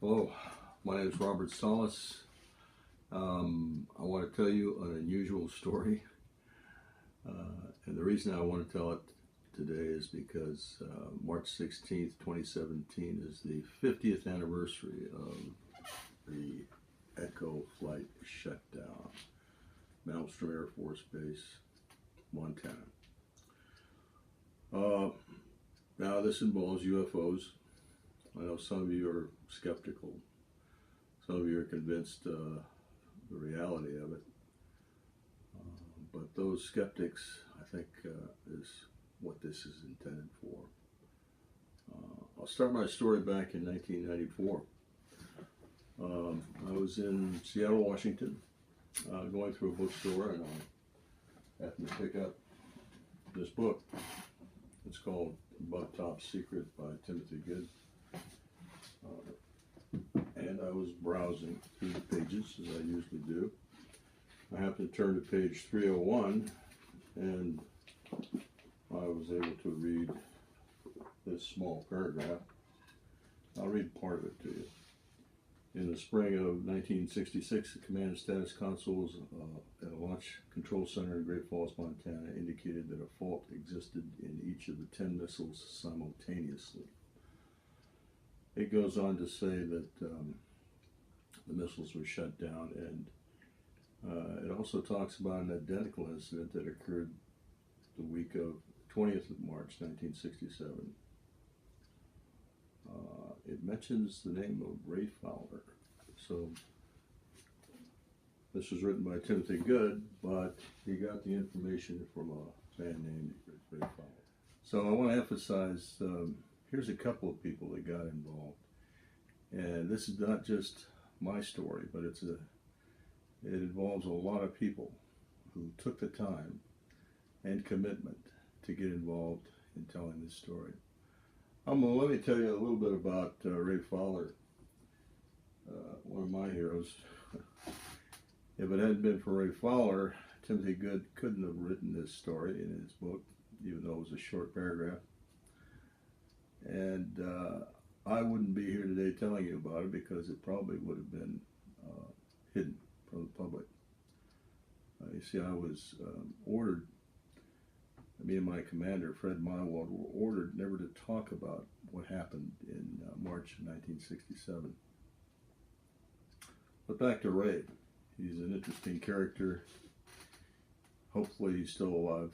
Hello, my name is Robert Salas. I want to tell you an unusual story. And the reason I want to tell it today is because March 16th, 2017 is the 50th anniversary of the Echo flight shutdown, Malmstrom Air Force Base, Montana. Now this involves UFOs. I know some of you are skeptical. Some of you are convinced the reality of it. But those skeptics, I think, is what this is intended for. I'll start my story back in 1994. I was in Seattle, Washington, going through a bookstore, and I happened to pick up this book. It's called Above Top Secret by Timothy Good. And I was browsing through the pages, as I usually do. I happened to turn to page 301, and I was able to read this small paragraph. I'll read part of it to you. In the spring of 1966, the Command and Status Consoles at a Launch Control Center in Great Falls, Montana, indicated that a fault existed in each of the 10 missiles simultaneously. It goes on to say that the missiles were shut down, and it also talks about an identical incident that occurred the week of 20th of March, 1967. It mentions the name of Ray Fowler. So this was written by Timothy Good, but he got the information from a man named Ray Fowler. So I want to emphasize, here's a couple of people that got involved. And this is not just my story, but it involves a lot of people who took the time and commitment to get involved in telling this story. Let me tell you a little bit about Ray Fowler, one of my heroes. If it hadn't been for Ray Fowler, Timothy Good couldn't have written this story in his book, even though it was a short paragraph. And I wouldn't be here today telling you about it because it probably would have been hidden from the public. You see, I was ordered, me and my commander, Fred Mywald, were ordered never to talk about what happened in March of 1967. But back to Ray. He's an interesting character. Hopefully he's still alive.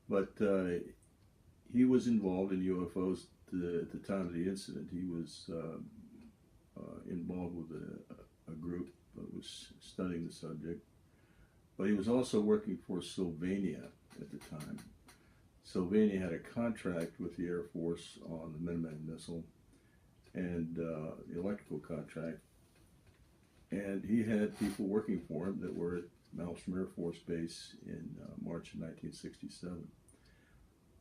But he was involved in UFOs at the time of the incident. He was involved with a group that was studying the subject. But he was also working for Sylvania at the time. Sylvania had a contract with the Air Force on the Minuteman missile and the electrical contract. And he had people working for him that were at Malmstrom Air Force Base in March of 1967.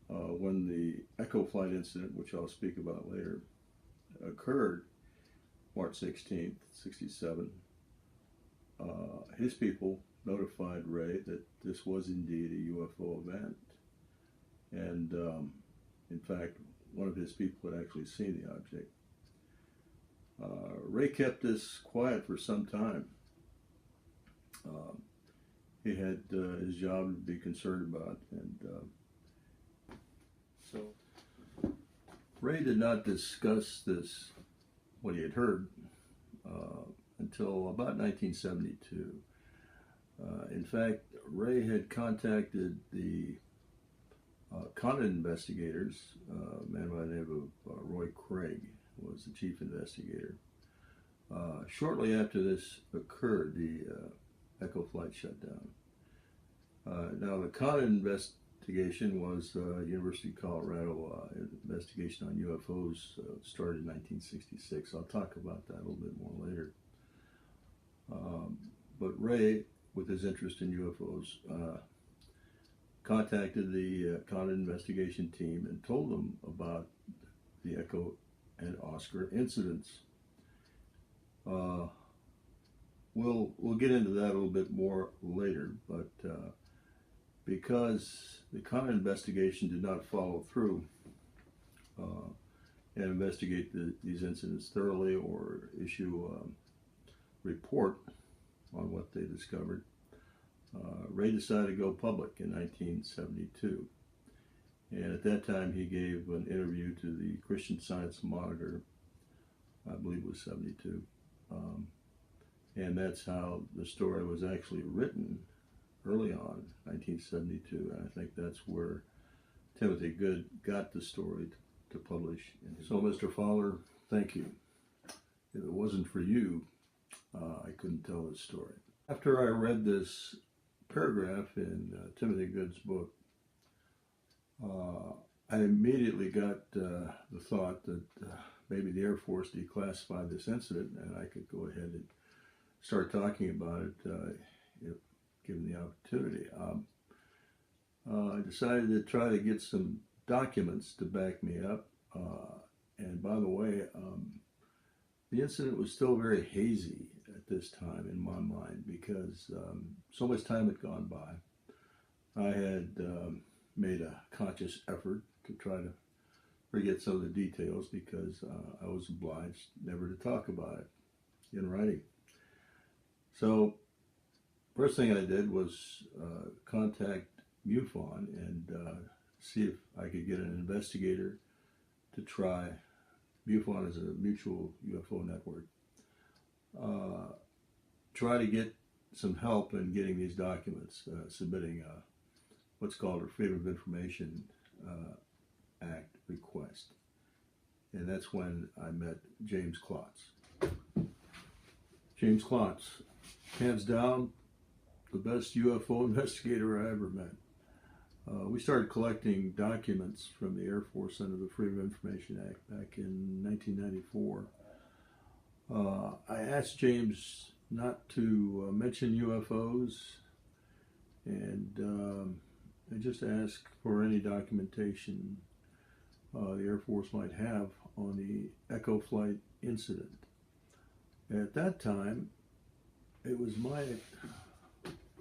When the Echo flight incident, which I'll speak about later, occurred, March 16th, 67, his people notified Ray that this was indeed a UFO event. And in fact, one of his people had actually seen the object. Ray kept this quiet for some time. He had his job to be concerned about, and so Ray did not discuss this, what he had heard, until about 1972. In fact, Ray had contacted the Condon investigators. A man by the name of Roy Craig was the chief investigator. Shortly after this occurred, the Echo flight shutdown. Now, the Condon investigation was University of Colorado investigation on UFOs started in 1966. I'll talk about that a little bit more later. But Ray, with his interest in UFOs, contacted the Condon investigation team and told them about the Echo and Oscar incidents. We'll get into that a little bit more later, but because the Condon investigation did not follow through, and investigate these incidents thoroughly or issue a report on what they discovered. Ray decided to go public in 1972. And at that time, he gave an interview to the Christian Science Monitor, I believe it was 72. And that's how the story was actually written early on, 1972. And I think that's where Timothy Good got the story to publish. So, Mr. Fowler, thank you. If it wasn't for you, I couldn't tell this story. After I read this paragraph in Timothy Good's book, I immediately got the thought that maybe the Air Force declassified this incident and I could go ahead and start talking about it if given the opportunity. I decided to try to get some documents to back me up. And by the way, the incident was still very hazy at this time in my mind because so much time had gone by. I had made a conscious effort to try to forget some of the details because I was obliged never to talk about it in writing. So first thing I did was contact MUFON and see if I could get an investigator to try. MUFON is a mutual UFO network. Try to get some help in getting these documents, submitting what's called a Freedom of Information Act request. And that's when I met James Klotz. James Klotz, hands down, the best UFO investigator I ever met. We started collecting documents from the Air Force under the Freedom of Information Act back in 1994. I asked James not to mention UFOs and I just asked for any documentation the Air Force might have on the Echo flight incident. At that time, it was my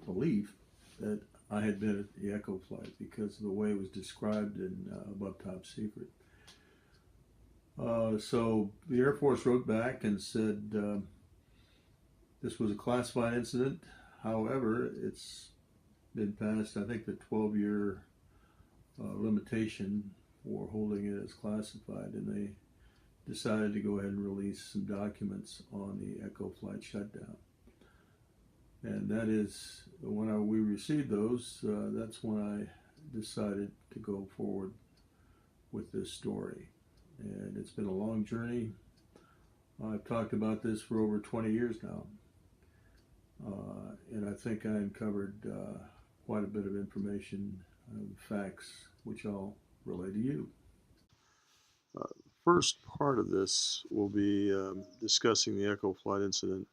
belief that I had been at the Echo flight because of the way it was described in Above Top Secret. So the Air Force wrote back and said this was a classified incident. However, it's been past, I think, the 12-year limitation for holding it as classified, and they decided to go ahead and release some documents on the Echo flight shutdown. And that is, when we received those, that's when I decided to go forward with this story. And it's been a long journey. I've talked about this for over 20 years now. And I think I uncovered quite a bit of information, facts, which I'll relay to you. First part of this will be discussing the Echo flight incident,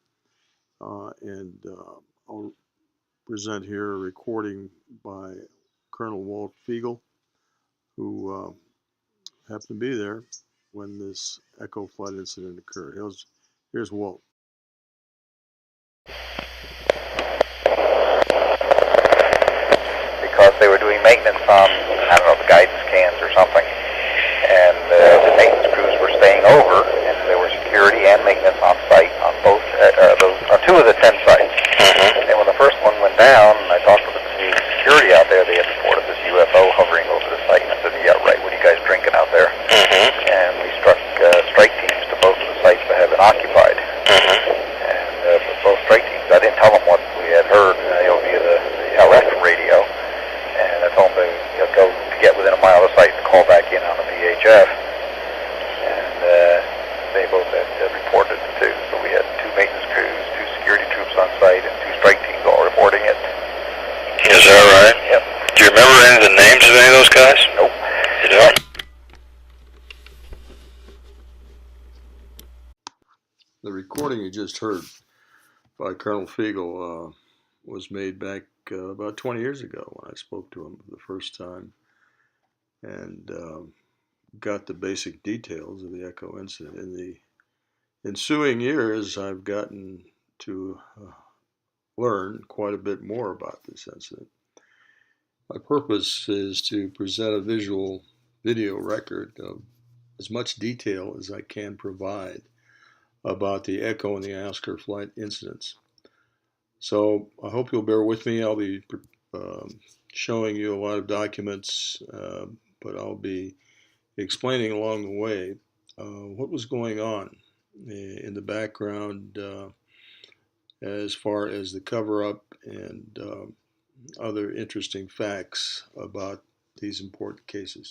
and I'll present here a recording by Colonel Walt Fiegel, who happened to be there when this Echo flight incident occurred. Here's Walt. Because they were doing maintenance on, I don't know, the guidance cans or something. And the maintenance crews were staying over, and there was security and maintenance on site on both, on 2 of the 10 sites. And when the first one went down, I talked to the security out there. They had reported this UFO hovering over the site, and I said, "Yeah, right. What are you guys drinking out there?" And we struck strike teams to both of the sites that had been occupied. And both strike teams, I didn't tell them what we had heard via the LF radio. And I told them to go to get within a mile of the site and call back in on the VHF. And they both had reported it too. So we had 2 maintenance crews, 2 security troops on site, and 2 strike teams all reporting it. Is that right? Yep. Do you remember any of the names of any of those guys? Nope. You don't? The recording you just heard by Colonel Fiegel was made back about 20 years ago when I spoke to him the first time and got the basic details of the Echo incident. In the ensuing years, I've gotten to learn quite a bit more about this incident. My purpose is to present a visual video record of as much detail as I can provide about the Echo and the Oscar flight incidents. So I hope you'll bear with me. I'll be showing you a lot of documents, but I'll be explaining along the way what was going on in the background as far as the cover-up and other interesting facts about these important cases.